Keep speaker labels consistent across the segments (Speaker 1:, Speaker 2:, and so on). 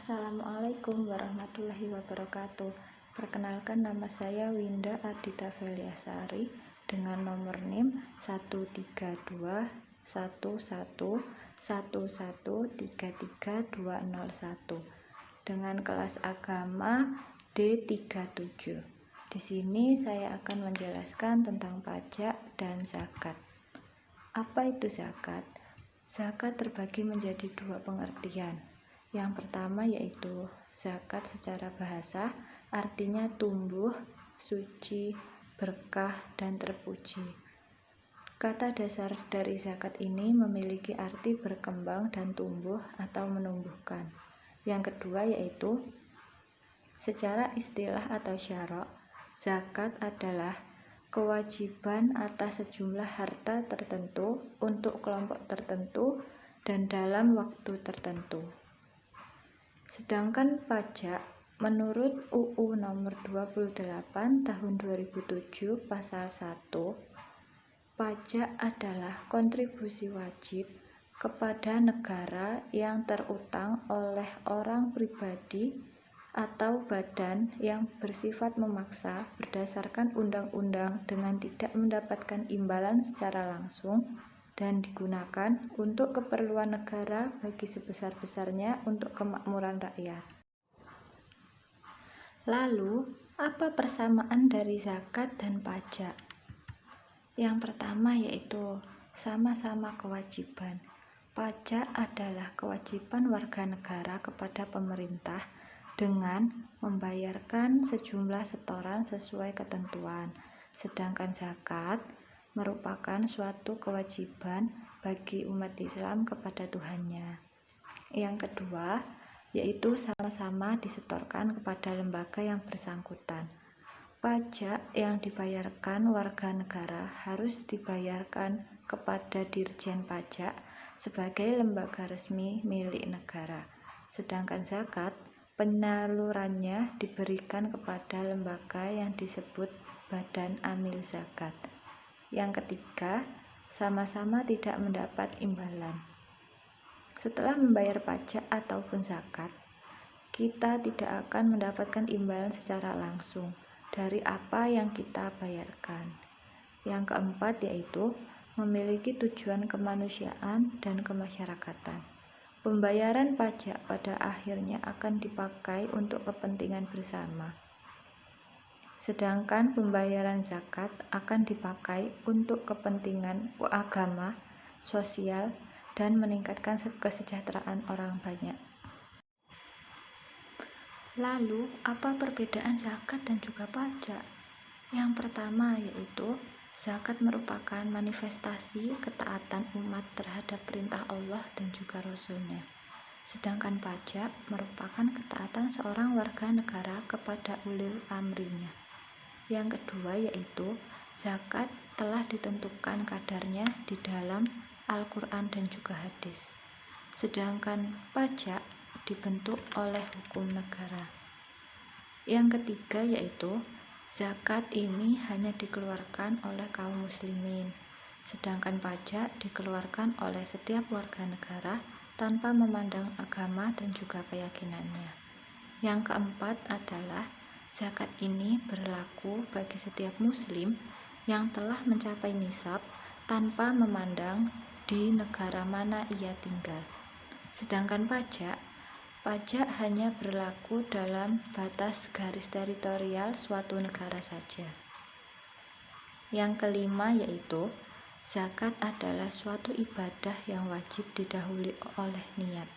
Speaker 1: Assalamualaikum warahmatullahi wabarakatuh. Perkenalkan, nama saya Winda Ardita Veliasari dengan nomor NIM 1321111330201 dengan kelas agama D37. Di sini saya akan menjelaskan tentang pajak dan zakat. Apa itu zakat? Zakat terbagi menjadi dua pengertian. Yang pertama yaitu zakat secara bahasa, artinya tumbuh, suci, berkah, dan terpuji. Kata dasar dari zakat ini memiliki arti berkembang dan tumbuh atau menumbuhkan. Yang kedua yaitu secara istilah atau syarak, zakat adalah kewajiban atas sejumlah harta tertentu untuk kelompok tertentu dan dalam waktu tertentu. Sedangkan pajak menurut UU nomor 28 tahun 2007 pasal 1, pajak adalah kontribusi wajib kepada negara yang terutang oleh orang pribadi atau badan yang bersifat memaksa berdasarkan undang-undang dengan tidak mendapatkan imbalan secara langsung dan digunakan untuk keperluan negara bagi sebesar-besarnya untuk kemakmuran rakyat. Lalu, apa persamaan dari zakat dan pajak? Yang pertama yaitu sama-sama kewajiban. Pajak adalah kewajiban warga negara kepada pemerintah dengan membayarkan sejumlah setoran sesuai ketentuan. Sedangkan zakat merupakan suatu kewajiban bagi umat Islam kepada Tuhannya. Yang kedua, yaitu sama-sama disetorkan kepada lembaga yang bersangkutan. Pajak yang dibayarkan warga negara harus dibayarkan kepada Dirjen Pajak sebagai lembaga resmi milik negara. Sedangkan zakat, penyalurannya diberikan kepada lembaga yang disebut Badan Amil Zakat. Yang ketiga, sama-sama tidak mendapat imbalan. Setelah membayar pajak ataupun zakat, kita tidak akan mendapatkan imbalan secara langsung dari apa yang kita bayarkan. Yang keempat yaitu memiliki tujuan kemanusiaan dan kemasyarakatan. Pembayaran pajak pada akhirnya akan dipakai untuk kepentingan bersama. Sedangkan pembayaran zakat akan dipakai untuk kepentingan agama, sosial, dan meningkatkan kesejahteraan orang banyak. Lalu, apa perbedaan zakat dan juga pajak? Yang pertama yaitu zakat merupakan manifestasi ketaatan umat terhadap perintah Allah dan juga Rasul-Nya. Sedangkan pajak merupakan ketaatan seorang warga negara kepada ulil amrinya. Yang kedua yaitu zakat telah ditentukan kadarnya di dalam Al-Quran dan juga hadis. Sedangkan pajak dibentuk oleh hukum negara. Yang ketiga yaitu zakat ini hanya dikeluarkan oleh kaum muslimin. Sedangkan pajak dikeluarkan oleh setiap warga negara tanpa memandang agama dan juga keyakinannya. Yang keempat adalah zakat ini berlaku bagi setiap muslim yang telah mencapai nisab tanpa memandang di negara mana ia tinggal. Sedangkan pajak hanya berlaku dalam batas garis teritorial suatu negara saja. Yang kelima yaitu zakat adalah suatu ibadah yang wajib didahului oleh niat.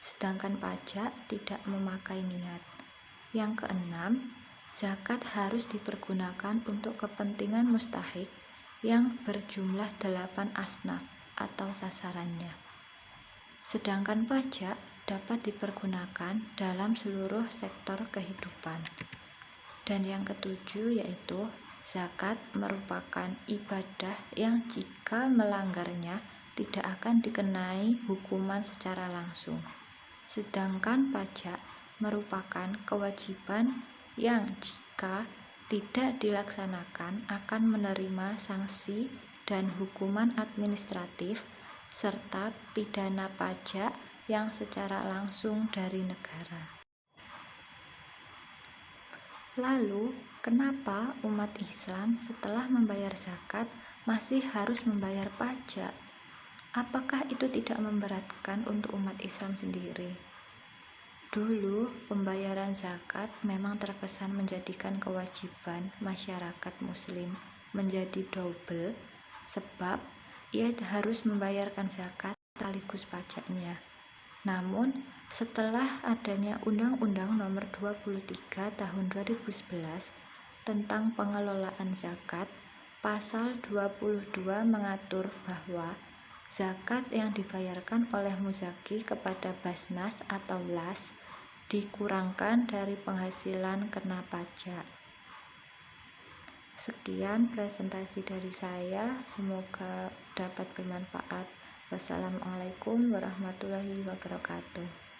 Speaker 1: Sedangkan pajak tidak memakai niat. Yang keenam, zakat harus dipergunakan untuk kepentingan mustahik yang berjumlah 8 asnaf atau sasarannya. Sedangkan pajak dapat dipergunakan dalam seluruh sektor kehidupan. Dan yang ketujuh yaitu zakat merupakan ibadah yang jika melanggarnya tidak akan dikenai hukuman secara langsung. Sedangkan pajak merupakan kewajiban yang jika tidak dilaksanakan akan menerima sanksi dan hukuman administratif serta pidana pajak yang secara langsung dari negara. Lalu, kenapa umat Islam setelah membayar zakat masih harus membayar pajak? Apakah itu tidak memberatkan untuk umat Islam sendiri? Dulu, pembayaran zakat memang terkesan menjadikan kewajiban masyarakat Muslim menjadi double, sebab ia harus membayarkan zakat sekaligus pajaknya. Namun, setelah adanya Undang-Undang Nomor 23 Tahun 2011 tentang pengelolaan zakat, Pasal 22 mengatur bahwa zakat yang dibayarkan oleh muzaki kepada Basnas atau LAS dikurangkan dari penghasilan kena pajak. Sekian presentasi dari saya, semoga dapat bermanfaat. Wassalamualaikum warahmatullahi wabarakatuh.